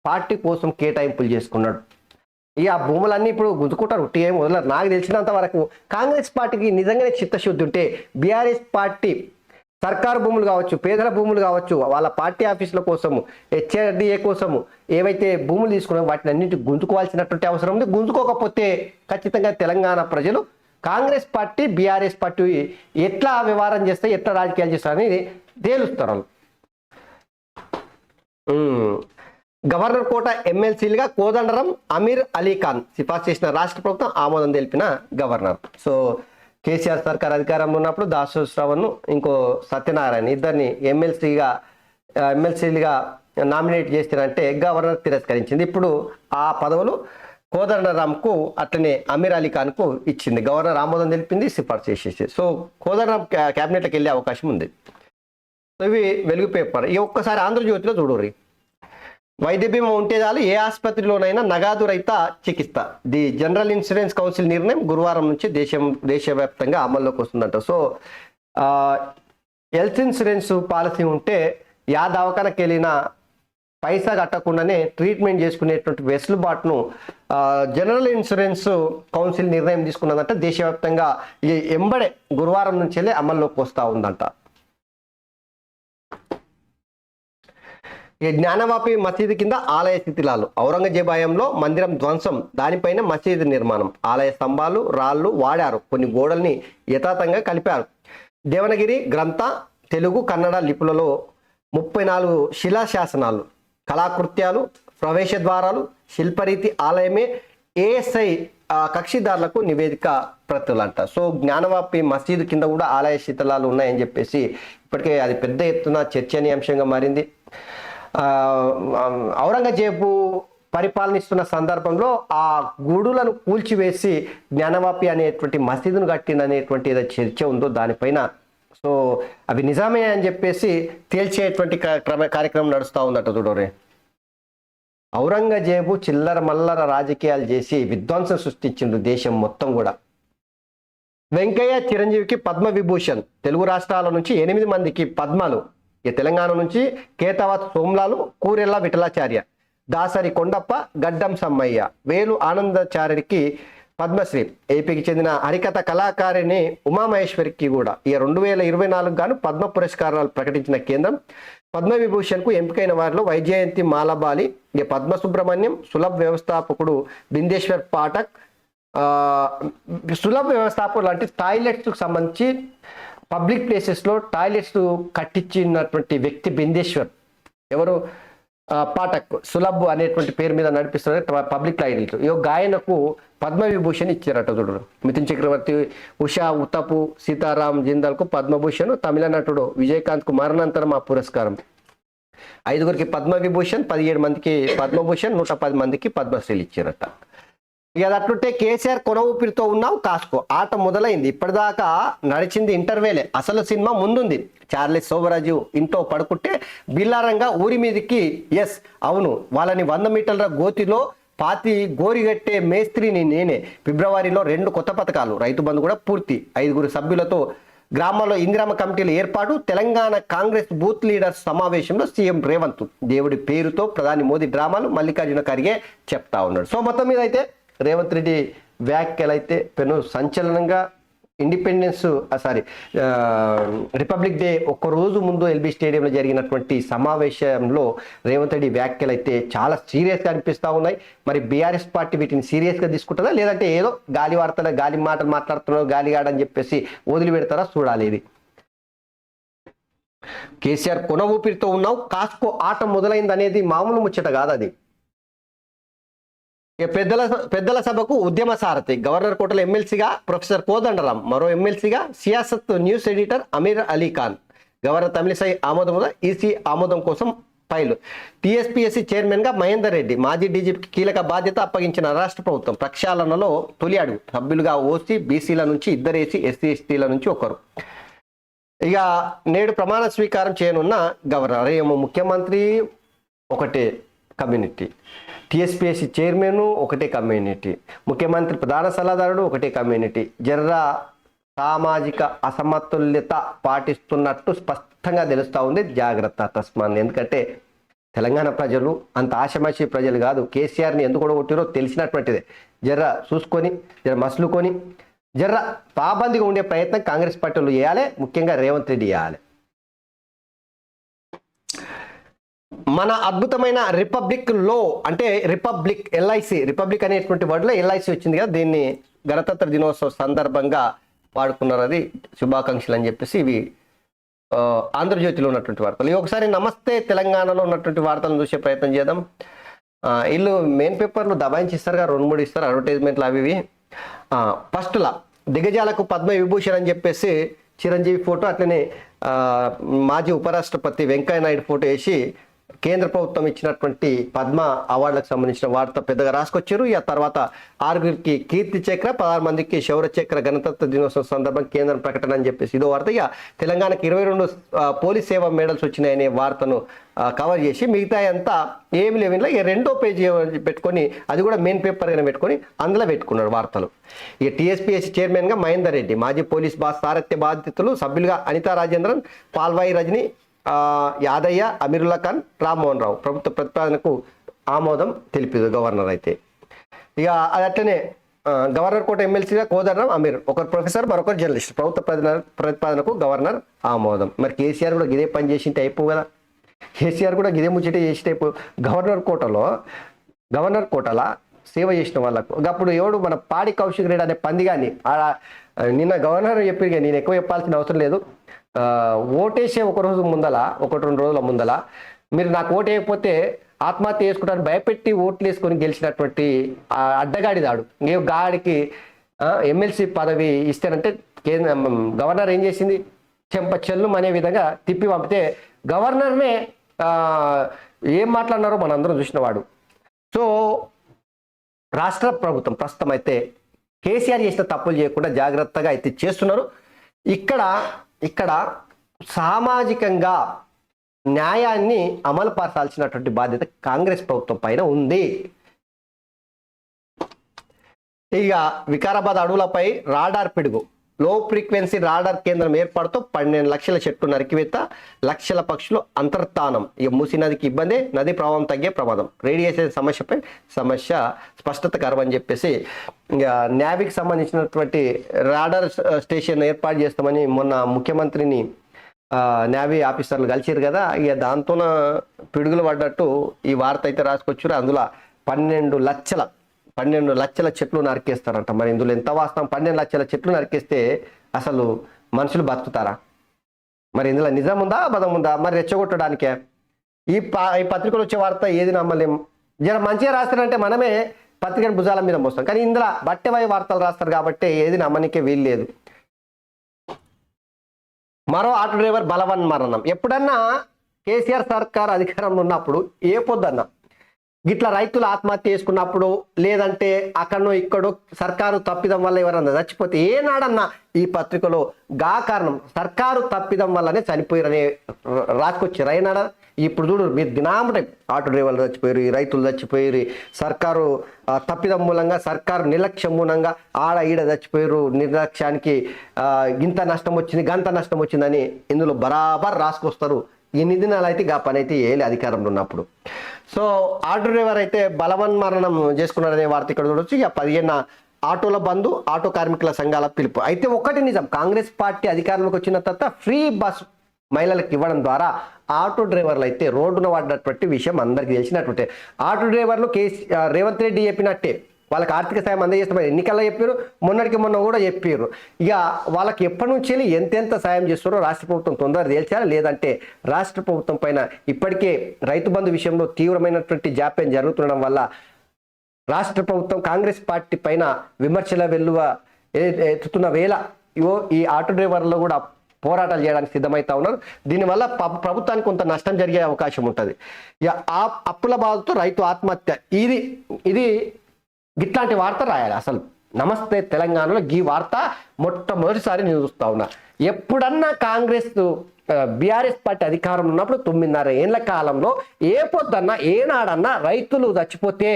పార్టీ కోసం కేటాయింపులు చేసుకున్నాడు. ఈ ఆ భూములన్నీ ఇప్పుడు గుంజుకుంటారు, ఏం వదలరు. నాకు తెలిసినంత వరకు కాంగ్రెస్ పార్టీకి నిజంగానే చిత్తశుద్ధి ఉంటే బీఆర్ఎస్ పార్టీ సర్కారు భూములు కావచ్చు, పేదల భూములు కావచ్చు, వాళ్ళ పార్టీ ఆఫీసుల కోసము, హెచ్ఆర్డీఏ కోసము ఏవైతే భూములు తీసుకున్నామో వాటిని అన్నింటి గుంజుకోవాల్సినటువంటి అవసరం ఉంది. గుంజుకోకపోతే ఖచ్చితంగా తెలంగాణ ప్రజలు కాంగ్రెస్ పార్టీ బీఆర్ఎస్ పార్టీ ఎట్లా వ్యవహారం చేస్తే ఎట్లా రాజకీయాలు చేస్తారని తేలుస్తారు వాళ్ళు. గవర్నర్ కోట ఎమ్మెల్సీలుగా కోదండరాం, అమీర్ అలీ ఖాన్ సిఫార్సు చేసిన రాష్ట్ర ప్రభుత్వం ఆమోదం తెలిపిన గవర్నర్. సో కేసీఆర్ సర్కార్ అధికారంలో ఉన్నప్పుడు దాసు శ్రవణ్ ఇంకో సత్యనారాయణ ఇద్దరిని ఎమ్మెల్సీలుగా నామినేట్ చేస్తారంటే గవర్నర్ తిరస్కరించింది. ఇప్పుడు ఆ పదవులు కోదండరాంకు అట్లనే అమీర్ అలీ ఖాన్కు ఇచ్చింది. గవర్నర్ ఆమోదం తెలిపింది, సిఫార్సు చేసేసి. సో కోదండరాం క్యాబినెట్కి వెళ్ళే అవకాశం ఉంది. సో ఇవి వెలుగు పేపర్. ఈ ఒక్కసారి ఆంధ్రజ్యోతిలో చూడుర్రి. వైద్య బీమా ఉంటే చాలు ఏ ఆసుపత్రిలోనైనా నగదు రహిత చికిత్స. ది జనరల్ ఇన్సూరెన్స్ కౌన్సిల్ నిర్ణయం గురువారం నుంచి దేశవ్యాప్తంగా అమల్లోకి వస్తుందంట. సో హెల్త్ ఇన్సూరెన్స్ పాలసీ ఉంటే యా దవాఖానకి వెళ్ళినా పైసా కట్టకుండానే ట్రీట్మెంట్ చేసుకునేటువంటి వెసులుబాటును జనరల్ ఇన్సూరెన్స్ కౌన్సిల్ నిర్ణయం తీసుకున్నదంట. దేశవ్యాప్తంగా ఈ ఎంబడే గురువారం నుంచి వెళ్ళి అమల్లోకి వస్తూ ఉందంట. ఈ జ్ఞానవాపి మసీదు కింద ఆలయ శిథిలాలు. ఔరంగజేబ్ హయాంలో మందిరం ధ్వంసం, దానిపైన మసీదు నిర్మాణం. ఆలయ స్తంభాలు రాళ్ళు వాడారు, కొన్ని గోడల్ని యథాతంగా కలిపారు. దేవనగిరి గ్రంథ తెలుగు కన్నడ లిపులలో 34 శిలాశాసనాలు, కళాకృత్యాలు, ప్రవేశ ద్వారాలు, శిల్పరీతి ఆలయమే ఏఎస్ఐ కక్షిదారులకు నివేదిక ప్రతులంట. సో జ్ఞానవాపి మసీదు కింద కూడా ఆలయ శిథిలాలు ఉన్నాయని చెప్పేసి ఇప్పటికే అది పెద్ద ఎత్తున చర్చనీయాంశంగా మారింది. ఔరంగజేబు పరిపాలనిస్తున్న సందర్భంలో ఆ గుడులను కూల్చివేసి జ్ఞానవాపి అనేటువంటి మసీదును కట్టిందనేటువంటి ఏదో చర్చ ఉందో దానిపైన సో అవి నిజమే అని చెప్పేసి తేల్చేటువంటి కార్యక్రమం నడుస్తూ ఉందట చూడరే. ఔరంగజేబు చిల్లర మల్లర రాజకీయాలు చేసి విధ్వంసం సృష్టించిండు దేశం మొత్తం కూడా. వెంకయ్య చిరంజీవికి పద్మ విభూషణ్. తెలుగు రాష్ట్రాల నుంచి 8 మందికి పద్మాలు. ఈ తెలంగాణ నుంచి కేతావత్ సోమ్లాలు, కూరెల్ల విఠలాచార్య, దాసరి కొండప్ప, గడ్డం సమ్మయ్య, వేలు ఆనందచార్యుడికి పద్మశ్రీ. ఏపీకి చెందిన హరికథ కళాకారిణి ఉమామహేశ్వరికి కూడా ఈ 2024 గాను పద్మ పురస్కారాలు ప్రకటించిన కేంద్రం. పద్మవిభూషణ్కు ఎంపికైన వారిలో వైజయంతి మాలబాలి, పద్మ సుబ్రహ్మణ్యం, సులభ్ వ్యవస్థాపకుడు బిందేశ్వర్ పాఠక్. సులభ వ్యవస్థాపకులు అంటే టాయిలెట్స్కు సంబంధించి పబ్లిక్ ప్లేసెస్లో టాయిలెట్స్ కట్టించినటువంటి వ్యక్తి బిందేశ్వర్. ఎవరు? పాఠక్. సులభ్ అనేటువంటి పేరు మీద నడిపిస్తున్నారు పబ్లిక్ టాయిలెట్. ఈ గాయనకు పద్మవిభూషణ్ ఇచ్చారట చూడరు. మిథున్ చక్రవర్తి, ఉషా ఉతపు, సీతారాం జిందాల్కు పద్మభూషణ్. తమిళ నటుడు విజయకాంత్కు మరణాంతరం ఆ పురస్కారం. 5గురికి పద్మవిభూషణ్, 17 మందికి పద్మభూషణ్, 110 మందికి పద్మశ్రీలు ఇచ్చారట. ఇక అట్లుంటే కేసీఆర్ కొన ఊపిరితో ఉన్నావు కాసుకో. ఆట మొదలైంది. ఇప్పటిదాకా నడిచింది ఇంటర్వేలే, అసలు సినిమా ముందుంది. చార్లెస్ శోభరాజు ఇంట్లో పడుకుంటే బిల్లారంగా ఊరి మీదకి. ఎస్ అవును, వాళ్ళని 100 మీటర్ల గోతిలో గోరిగట్టే మేస్త్రిని నేనే. ఫిబ్రవరిలో 2 కొత్త పథకాలు. రైతు బంధు కూడా పూర్తి. 5 సభ్యులతో గ్రామాల్లో ఇందిరమ్మ కమిటీల ఏర్పాటు. తెలంగాణ కాంగ్రెస్ బూత్ లీడర్స్ సమావేశంలో సీఎం రేవంత్. దేవుడి పేరుతో ప్రధాని మోదీ డ్రామాలు మల్లికార్జున ఖర్గే చెప్తా ఉన్నాడు. సో మొత్తం మీద అయితే రేవంత్ రెడ్డి వ్యాఖ్యలు అయితే పెను సంచలనంగా. రిపబ్లిక్ డే ఒక్కరోజు ముందు ఎల్బీ స్టేడియంలో జరిగినటువంటి సమావేశంలో రేవంత్ రెడ్డి వ్యాఖ్యలు అయితే చాలా సీరియస్గా అనిపిస్తూ ఉన్నాయి. మరి బీఆర్ఎస్ పార్టీ వీటిని సీరియస్గా తీసుకుంటుందా, లేదంటే ఏదో గాలి వార్తలు గాలి మాటలు మాట్లాడుతున్నారు గాలిగాడని చెప్పేసి వదిలిపెడతారా చూడాలి. ఇది కేసీఆర్ కొన ఊపిరితో ఉన్నావు కాస్కో ఆట మొదలైంది అనేది మామూలు ముచ్చట కాదు. అది పెద్దల సభకు ఉద్యమ సారథి. గవర్నర్ కోటలో ఎమ్మెల్సీగా ప్రొఫెసర్ కోదండరాం, మరో ఎమ్మెల్సీగా Siasat news editor Amir Ali Khan. Governor Tamilisai ఆమోదం, ఈసీ ఆమోదం కోసం ఫైల్. టీఎస్పీఎస్సీ చైర్మన్గా మహేందర్ రెడ్డి మాజీ డీజీపీకి కీలక బాధ్యత అప్పగించిన రాష్ట్ర ప్రభుత్వం. ప్రక్షాళనలో తొలి అడుగు. సభ్యులుగా ఓసీ బీసీల నుంచి 2 ఎస్సీ ఎస్టీల నుంచి 1. ఇక నేడు ప్రమాణ స్వీకారం చేయనున్న గవర్నర్. ఏమో ముఖ్యమంత్రి ఒకటే కమ్యూనిటీ, టీఎస్పీఎస్సీ చైర్మన్ ఒకటే కమ్యూనిటీ, ముఖ్యమంత్రి ప్రధాన సలహాదారుడు ఒకటే కమ్యూనిటీ. జర్రా సామాజిక అసమతుల్యత పాటిస్తున్నట్టు స్పష్టంగా తెలుస్తూ ఉంది. జాగ్రత్త తస్మాన్. ఎందుకంటే తెలంగాణ ప్రజలు అంత ఆషమాషి ప్రజలు కాదు. కేసీఆర్ని ఎందుకు కొట్టిరో తెలిసినటువంటిదే. జర్ర చూసుకొని, జర మసులుకొని, జర్ర పాబందిగా ఉండే ప్రయత్నం కాంగ్రెస్ పార్టీలు చేయాలి. ముఖ్యంగా రేవంత్ రెడ్డి చేయాలి. మన అద్భుతమైన రిపబ్లిక్ లో అంటే రిపబ్లిక్ ఎల్ఐసి, రిపబ్లిక్ అనేటువంటి వర్డ్లో ఎల్ఐసి వచ్చింది కదా, దీన్ని గణతంత్ర దినోత్సవం సందర్భంగా వాడుకున్నారు. అది శుభాకాంక్షలు అని చెప్పేసి ఇవి ఆంధ్రజ్యోతిలో ఉన్నటువంటి వార్తలు. ఇవి ఒకసారి నమస్తే తెలంగాణలో ఉన్నటువంటి వార్తలను చూసే ప్రయత్నం చేద్దాం. వీళ్ళు మెయిన్ పేపర్లు దబాయించి ఇస్తారు కదా, 2-3 ఇస్తారు అడ్వర్టైజ్మెంట్లు అవి ఇవి. ఫస్ట్లా దిగజాలకు పద్మ విభూషణ్ అని చెప్పేసి చిరంజీవి ఫోటో, అట్లనే మాజీ ఉపరాష్ట్రపతి వెంకయ్య నాయుడు ఫోటో వేసి కేంద్ర ప్రభుత్వం ఇచ్చినటువంటి పద్మ అవార్డులకు సంబంధించిన వార్త పెద్దగా రాసుకొచ్చారు. ఆ తర్వాత 6గురికి కీర్తి చక్ర, 16 మందికి శౌర్య చక్ర గణతంత్ర దినోత్సవం సందర్భంగా కేంద్రం ప్రకటన అని చెప్పేసి ఇదో వార్త. ఇక తెలంగాణకి 22 పోలీస్ సేవా మెడల్స్ వచ్చినాయనే వార్తను కవర్ చేసి మిగతా అంతా ఏమి లేవు. ఇలా 2వ పేజీ పెట్టుకొని, అది కూడా మెయిన్ పేపర్గానే పెట్టుకొని అందులో పెట్టుకున్నాడు వార్తలు. ఇక టీఎస్పీఎస్సీ చైర్మన్గా మహేందర్ రెడ్డి, మాజీ పోలీస్ సారథ్య బాధ్యతలు, సభ్యులుగా అనితా రాజేంద్రన్, పాల్వాయి రజని, యాదయ్య, అమీరుల్లా ఖాన్, రామ్మోహన్ రావు. ప్రభుత్వ ప్రతిపాదనకు ఆమోదం తెలిపారు గవర్నర్. అయితే ఇక అది అట్లనే గవర్నర్ కోట ఎమ్మెల్సీగా కోదండరాం, అమీర్, ఒకరు ప్రొఫెసర్, మరొకరు జర్నలిస్ట్. ప్రభుత్వ ప్రతిపాదనకు గవర్నర్ ఆమోదం. మరి కేసీఆర్ కూడా గిదే పని చేసింటే అయిపో కదా, కేసీఆర్ కూడా గిదే ముచ్చట చేసింటే అయిపో. గవర్నర్ కోటలా సేవ చేసిన వాళ్ళకు అప్పుడు ఎవడు మన పాడి కౌశిక్ రెడ్డి అనే పందిగాని నిన్న గవర్నర్ చెప్పి, నేను ఎక్కువ చెప్పాల్సిన అవసరం లేదు, ఓటేసే 1-2 రోజుల ముందల మీరు నాకు ఓటు వేయకపోతే ఆత్మహత్య చేసుకుంటాను భయపెట్టి ఓట్లు వేసుకొని గెలిచినటువంటి అడ్డగాడి దాడు. ఏ గాడికి ఎమ్మెల్సీ పదవి ఇస్తేనంటే గవర్నర్ ఏం చేసింది, చెంప చెల్లు అనే విధంగా తిప్పి పంపితే గవర్నర్నే ఏం మాట్లాడినారో మనందరం చూసినవాడు. సో రాష్ట్ర ప్రభుత్వం ప్రస్తుతం అయితే కేసీఆర్ చేసిన తప్పులు చేయకుండా జాగ్రత్తగా అయితే చేస్తున్నారు. ఇక్కడ సామాజికంగా న్యాయాన్ని అమలు పరచాల్సినటువంటి బాధ్యత కాంగ్రెస్ ప్రభుత్వం పైన ఉంది. ఇక వికారాబాద్ అడవులపై రాడార్ పిడుగు. లో ఫ్రీక్వెన్సీ రాడార్ కేంద్రం ఏర్పాటుతో 12 లక్షల చెట్లు నరికివేత, లక్షల పక్షులు అంతర్ధానం. ఇక మూసీ నదికి ఇబ్బంది, నది ప్రవాహం తగ్గే ప్రమాదం. రేడియేషన్ సమస్య స్పష్టత కరవని చెప్పేసి ఇక నేవీకి సంబంధించినటువంటి రాడార్ స్టేషన్ ఏర్పాటు చేస్తామని మొన్న ముఖ్యమంత్రిని నేవీ ఆఫీసర్లు కలిసిరు కదా, ఇక దాంతోన పిడుగులు పడ్డట్టు ఈ వార్త అయితే రాసుకొచ్చారు. అందులో 12 లక్షల చెట్లు నరికేస్తారంట. మరి ఇందులో ఎంత వాస్తవం? 12 లక్షల చెట్లు నరికేస్తే అసలు మనుషులు బతుకుతారా? మరి ఇందులో నిజం ఉందా అబద్ధం ఉందా? మరి రెచ్చగొట్టడానికే ఈ పత్రికలు వచ్చే వార్త ఏది నమ్మలేం. జర మంచిగా రాస్తారంటే మనమే పత్రికను భుజాల మీద మోస్తాం, కానీ ఇందులో బట్టెవాయి వార్తలు రాస్తారు కాబట్టి ఏది నమ్మనికే వీలు లేదు. మరో ఆటో డ్రైవర్ బలవన్ మరణం. ఎప్పుడన్నా కేసీఆర్ సర్కార్ అధికారంలో ఉన్నప్పుడు ఏ పొద్దన్నా గిట్లా రైతులు ఆత్మహత్య చేసుకున్నప్పుడు, లేదంటే అక్కడనో ఇక్కడో సర్కారు తప్పిదం వల్ల ఎవరన్నా చచ్చిపోతే ఏనాడన్నా ఈ పత్రికలో గా కారణం సర్కారు తప్పిదం వల్లనే చనిపోయారనే రాసుకొచ్చారు అయినాడా? ఇప్పుడు చూడు మీరు దినామటే ఆటో డ్రైవర్లు చచ్చిపోయారు, రైతులు చచ్చిపోయారు, సర్కారు తప్పిదం మూలంగా, సర్కారు నిర్లక్ష్యం మూలంగా ఆడ ఈడ చచ్చిపోయారు, నిర్లక్ష్యానికి ఇంత నష్టం వచ్చింది గంత నష్టం వచ్చిందని ఇందులో బరాబర్ రాసుకొస్తారు. ఎన్ని దినాలు అయితే గా పని అయితే వేయాలి అధికారంలో ఉన్నప్పుడు. సో ఆటో డ్రైవర్ అయితే బలవన్ మరణం చేసుకున్నారనే వార్త ఇక్కడ చూడొచ్చు. ఇక 15 ఆటోల బంధు, ఆటో కార్మికుల సంఘాల పిలుపు. అయితే ఒకటి నిజం, కాంగ్రెస్ పార్టీ అధికారంలోకి వచ్చిన తర్వాత ఫ్రీ బస్ మహిళలకు ఇవ్వడం ద్వారా ఆటో డ్రైవర్లు అయితే రోడ్డున పడ్డటువంటి విషయం అందరికీ తెలిసినటువంటి. ఆటో డ్రైవర్లు రేవంత్ రెడ్డి చెప్పినట్టే వాళ్ళకి ఆర్థిక సాయం అందజేస్తామని ఎన్నికల్లో చెప్పారు, మొన్నటికి మొన్న కూడా చెప్పారు. ఇక వాళ్ళకి ఎప్పటి నుంచి ఎంతెంత సాయం చేస్తారో రాష్ట్ర ప్రభుత్వం తొందరగా తేల్చాలి. లేదంటే రాష్ట్ర ప్రభుత్వం పైన ఇప్పటికే రైతు బంధు విషయంలో తీవ్రమైనటువంటి జాప్యం జరుగుతుండడం వల్ల రాష్ట్ర ప్రభుత్వం కాంగ్రెస్ పార్టీ పైన విమర్శల వెల్లువ ఎత్తుతున్న వేళ ఈ ఆటో డ్రైవర్లు కూడా పోరాటాలు చేయడానికి సిద్ధమవుతా ఉన్నారు. దీనివల్ల ప్రభుత్వానికి కొంత నష్టం జరిగే అవకాశం ఉంటుంది. ఇక ఆ అప్పుల బాధతో రైతు ఆత్మహత్య, ఇది ఇట్లాంటి వార్త రాయాలి. అసలు నమస్తే తెలంగాణలో ఈ వార్త మొట్టమొదటిసారి నేను చూస్తా ఉన్నా. ఎప్పుడన్నా కాంగ్రెస్ బీఆర్ఎస్ పార్టీ అధికారం ఉన్నప్పుడు 9.5 ఏళ్ల కాలంలో ఏ పొద్దన్నా ఏనాడన్నా రైతులు చచ్చిపోతే,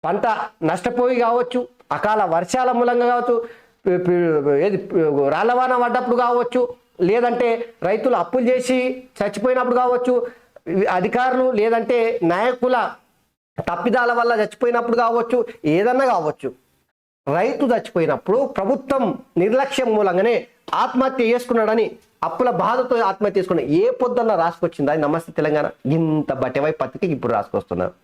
పంట నష్టపోయి కావచ్చు, అకాల వర్షాల మూలంగా కావచ్చు, ఏది రాళ్ళవాన పడ్డప్పుడు కావచ్చు, లేదంటే రైతులు అప్పులు చేసి చచ్చిపోయినప్పుడు కావచ్చు, అధికారులు లేదంటే నాయకుల తప్పిదాల వల్ల చచ్చిపోయినప్పుడు కావచ్చు, ఏదన్నా కావచ్చు, రైతు చచ్చిపోయినప్పుడు ప్రభుత్వం నిర్లక్ష్యం మూలంగానే ఆత్మహత్య చేసుకున్నాడని, అప్పుల బాధతో ఆత్మహత్య చేసుకున్నాడు ఏ పొద్దున్న రాసుకొచ్చింది అది నమస్తే తెలంగాణ. ఇంత బట్టవై పత్రిక ఇప్పుడు రాసుకొస్తున్నారు.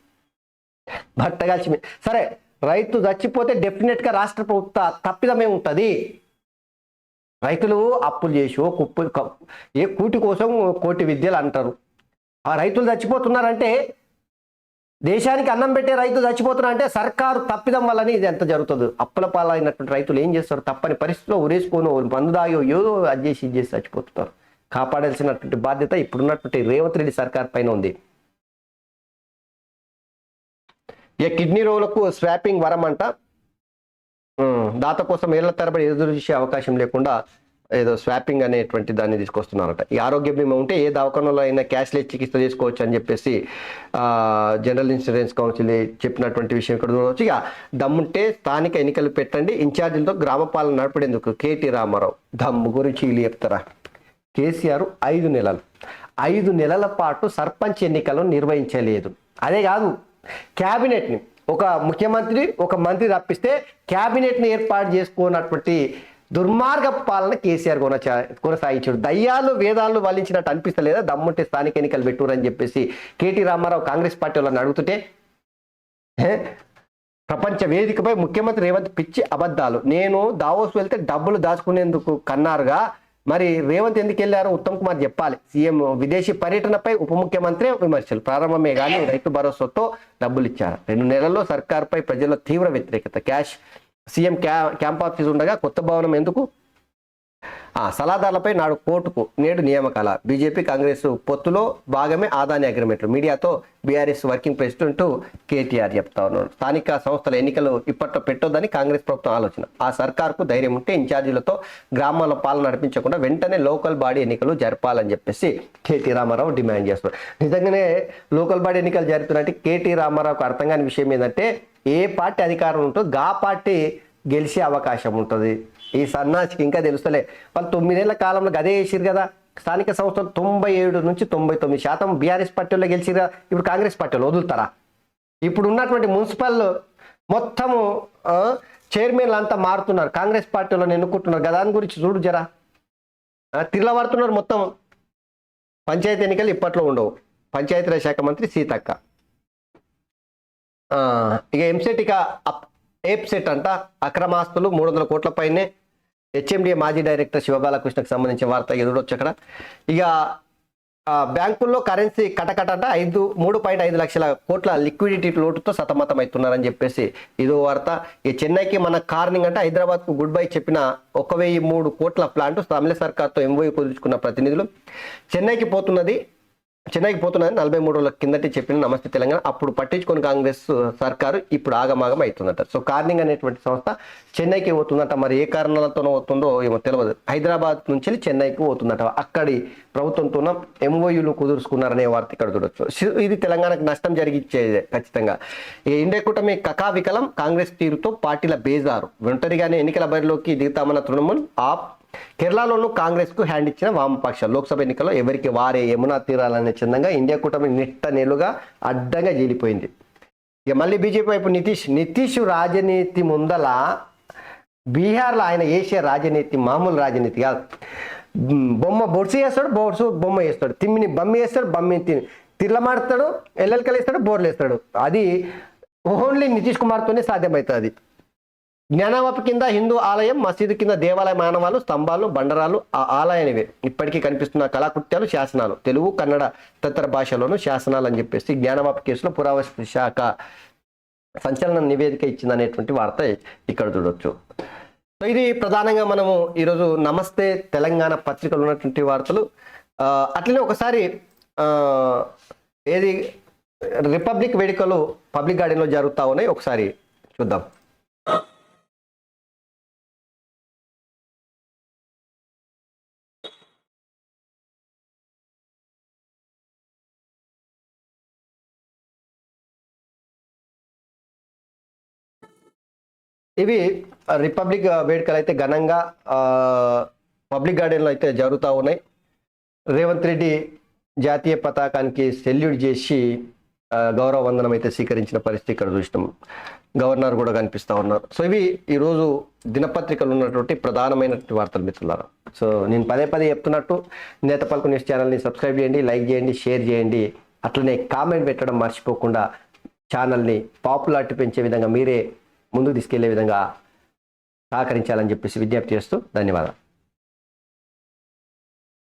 భట్టగాల్చి సరే, రైతు చచ్చిపోతే డెఫినెట్ గా రాష్ట్ర ప్రభుత్వ తప్పిదమే ఉంటుంది. రైతులు అప్పులు చేసి ఏ కూటి కోసం కోటి విద్యలు అంటారు. ఆ రైతులు చచ్చిపోతున్నారంటే, దేశానికి అన్నం పెట్టే రైతు చచ్చిపోతున్నారంటే సర్కారు తప్పిదం వల్లనే ఇది ఎంత జరుగుతుంది. అప్పుల పాలైనటువంటి రైతులు ఏం చేస్తారు? తప్పని పరిస్థితిలో ఉరేసుకొని మందు దాగి ఏదో అది చేసి ఇది చేసి చచ్చిపోతున్నారు. కాపాడాల్సినటువంటి బాధ్యత ఇప్పుడున్నటువంటి రేవంత్ రెడ్డి సర్కార్ పైన ఉంది. ఇక కిడ్నీ రోగులకు స్వాపింగ్ వరం అంట. దాత కోసం ఏళ్ల తరబడి ఎదురు చూసే అవకాశం లేకుండా ఏదో స్వాపింగ్ అనేటువంటి దాన్ని తీసుకొస్తున్నారట. ఈ ఆరోగ్య బీమా ఉంటే ఏ దవాఖానలో అయినా క్యాష్లెస్ చికిత్స చేసుకోవచ్చు అని చెప్పేసి జనరల్ ఇన్సూరెన్స్ కౌన్సిల్ చెప్పినటువంటి విషయం ఇక్కడ చూడవచ్చు. ఇక దమ్ముంటే స్థానిక ఎన్నికలు పెట్టండి, ఇన్ఛార్జీలతో గ్రామ పాలన నడిపేందుకు కేటీ రామారావు. దమ్ము గురించి వీళ్ళు చెప్తారా? కేసీఆర్ 5 నెలల పాటు సర్పంచ్ ఎన్నికలు నిర్వహించలేదు. అదే కాదు, క్యాబినెట్ని ఒక ముఖ్యమంత్రి ఒక మంత్రి తప్పిస్తే క్యాబినెట్ని ఏర్పాటు చేసుకున్నటువంటి దుర్మార్గ పాలన కేసీఆర్ కొనసాగించాడు. దయ్యాలు వేదాలు వల్లించినట్టు అనిపిస్తలేదా? దమ్ముంటే స్థానిక ఎన్నికలు పెట్టురని చెప్పేసి కేటీ రామారావు కాంగ్రెస్ పార్టీ వాళ్ళని అడుగుతుంటే, ప్రపంచ వేదికపై ముఖ్యమంత్రి రేవంత్ పిచ్చి అబద్ధాలు, నేను దావోస్ వెళ్తే డబ్బులు దాచుకునేందుకు కన్నారుగా, మరి రేవంత్ ఎందుకు వెళ్ళారో ఉత్తమ్ కుమార్ చెప్పాలి. సీఎం విదేశీ పర్యటనపై ఉప ముఖ్యమంత్రి విమర్శలు ప్రారంభమే కానీ రైతు భరోసాతో డబ్బులు ఇచ్చారు. 2 నెలల్లో సర్కార్పై ప్రజల్లో తీవ్ర వ్యతిరేకత. సీఎం క్యాంప్ ఆఫీస్ ఉండగా కొత్త భవనం ఎందుకు? సలహాదారులపై నాడు కోర్టుకు నేడు నియామకాల. బీజేపీ కాంగ్రెస్ పొత్తులో భాగమే ఆదాని అగ్రిమెంట్లు. మీడియాతో బీఆర్ఎస్ వర్కింగ్ ప్రెసిడెంట్ కేటీఆర్ చెప్తా ఉన్నాడు. స్థానిక సంస్థల ఎన్నికలు ఇప్పట్లో పెట్టొద్దని కాంగ్రెస్ ప్రభుత్వం ఆలోచన. ఆ సర్కార్కు ధైర్యం ఉంటే ఇన్ఛార్జీలతో గ్రామాల పాలన నడిపించకుండా వెంటనే లోకల్ బాడీ ఎన్నికలు జరపాలని చెప్పేసి కేటీ రామారావు డిమాండ్ చేస్తున్నారు. నిజంగానే లోకల్ బాడీ ఎన్నికలు జరుపుతున్నట్టు కేటీ రామారావుకు అర్థం కాని విషయం ఏంటంటే, ఏ పార్టీ అధికారం ఉంటుందో ఆ పార్టీ గెలిచే అవకాశం ఉంటుంది. ఈ సన్నాసికి ఇంకా తెలుస్తలే. వాళ్ళు 9 ఏళ్ల కాలంలో గదే చేసిరు కదా. స్థానిక సంస్థలు 97 నుంచి 99% బీఆర్ఎస్ పార్టీలో గెలిచిరు కదా. ఇప్పుడు కాంగ్రెస్ పార్టీలో వదులుతారా? ఇప్పుడు ఉన్నటువంటి మున్సిపల్ మొత్తము చైర్మన్లు అంతా మారుతున్నారు, కాంగ్రెస్ పార్టీలో ఎన్నుకుంటున్నారు కదా. దాని గురించి చూడు జరా, తిరగబడుతున్నారు మొత్తం. పంచాయతీ ఎన్నికలు ఇప్పట్లో ఉండవు. పంచాయతీరాజ్ శాఖ మంత్రి సీతక్క. ఇక ఎంసెట్, ఇక ఏప్సెట్ అంట అక్రమాస్తులు 300 కోట్ల పైనే. హెచ్ఎండిఏ మాజీ డైరెక్టర్ శివబాలకృష్ణకు సంబంధించిన వార్త ఎదురొచ్చు అక్కడ. ఇక బ్యాంకుల్లో కరెన్సీ కటకట అంట 3.5 లక్షల కోట్ల లిక్విడిటీ లోటుతో సతమతం అవుతున్నారని చెప్పేసి ఇదో వార్త. ఈ చెన్నైకి మన కార్నింగ్ అంటే హైదరాబాద్కు గుడ్ బై చెప్పిన 1003 కోట్ల ప్లాంట్ తమిళ సర్కార్తో ఎంఓయూ కుదుర్చుకున్న ప్రతినిధులు. చెన్నైకి పోతున్నది 43 రోజుల కిందటి చెప్పిన నమస్తే తెలంగాణ. అప్పుడు పట్టించుకొని కాంగ్రెస్ సర్కారు ఇప్పుడు ఆగమాగం అవుతుందట. సో కార్నింగ్ అనేటువంటి సంస్థ చెన్నైకి పోతుందట. మరి ఏ కారణాలతోనో పోతుందో ఏమో తెలియదు. హైదరాబాద్ నుంచి చెన్నైకి పోతుందట. అక్కడి ప్రభుత్వంతో ఎంఓయూలు కుదుర్చుకున్నారనే వార్త ఇక్కడ చూడొచ్చు. ఇది తెలంగాణకు నష్టం జరిగించేది ఖచ్చితంగా. ఇండియా కూటమి కకావికలం, కాంగ్రెస్ తీరుతో పార్టీల బేజారు. ఒంటరిగానే ఎన్నికల బరిలోకి దిగుతామన్న తృణమూల్ ఆప్. కేరళలోనూ కాంగ్రెస్ కు హ్యాండ్ ఇచ్చిన వామపక్షాలు. లోక్సభ ఎన్నికల్లో ఎవరికి వారే యమునా తీరాలనే చందంగా ఇండియా కూటమి నెలుగా అడ్డంగా జీలిపోయింది. ఇక మళ్ళీ బీజేపీ వైపు నితీష్ రాజనీతి ముందల బీహార్లో ఆయన వేసే రాజనీతి మామూలు రాజనీతి కాదు. బొర్సు వేస్తాడు, బొమ్మ వేస్తాడు, తిమ్మిని బమ్మి వేస్తాడు, బమ్మి తిర్లమాడతాడు, ఎల్లెలకలు వేస్తాడు, బోర్లు వేస్తాడు. అది ఓన్లీ నితీష్ కుమార్తోనే సాధ్యమవుతుంది. జ్ఞానవాపి కింద హిందూ ఆలయం, మసీదు కింద దేవాలయ మానవాలు, స్తంభాలు, బండరాలు ఆ ఆలయానివే. ఇప్పటికీ కనిపిస్తున్న కళాకృత్యాలు, శాసనాలు తెలుగు, కన్నడ తదితర భాషలోనూ శాసనాలు అని చెప్పేసి జ్ఞానవాపి కేసులో పురావస్తు శాఖ సంచలన నివేదిక ఇచ్చిందనేటువంటి వార్త ఇక్కడ చూడొచ్చు. సో ఇది ప్రధానంగా మనము ఈరోజు నమస్తే తెలంగాణ పత్రికలు ఉన్నటువంటి వార్తలు. అట్లనే ఒకసారి ఏది రిపబ్లిక్ వేడుకలు పబ్లిక్ గార్డెన్లో జరుగుతూ ఉన్నాయి, ఒకసారి చూద్దాం. ఇవి రిపబ్లిక్ వేడుకలు అయితే ఘనంగా పబ్లిక్ గార్డెన్లో అయితే జరుగుతూ ఉన్నాయి. రేవంత్ రెడ్డి జాతీయ పతాకానికి సెల్యూట్ చేసి గౌరవ వందనం అయితే స్వీకరించిన పరిస్థితి ఇక్కడ చూసినాం. గవర్నర్ కూడా కనిపిస్తూ ఉన్నారు. సో ఇవి ఈరోజు దినపత్రికలు ఉన్నటువంటి ప్రధానమైనటువంటి వార్తలు మిత్రులారా. సో నేను పదే పదే చెప్తున్నట్టు నేత పలుకు న్యూస్ ఛానల్ని సబ్స్క్రైబ్ చేయండి, లైక్ చేయండి, షేర్ చేయండి. అట్లనే కామెంట్ పెట్టడం మర్చిపోకుండా ఛానల్ని పాపులారిటీ పెంచే విధంగా మీరే ముందుకు తీసుకెళ్లే విధంగా సహకరించాలని చెప్పేసి విజ్ఞప్తి చేస్తూ ధన్యవాదాలు.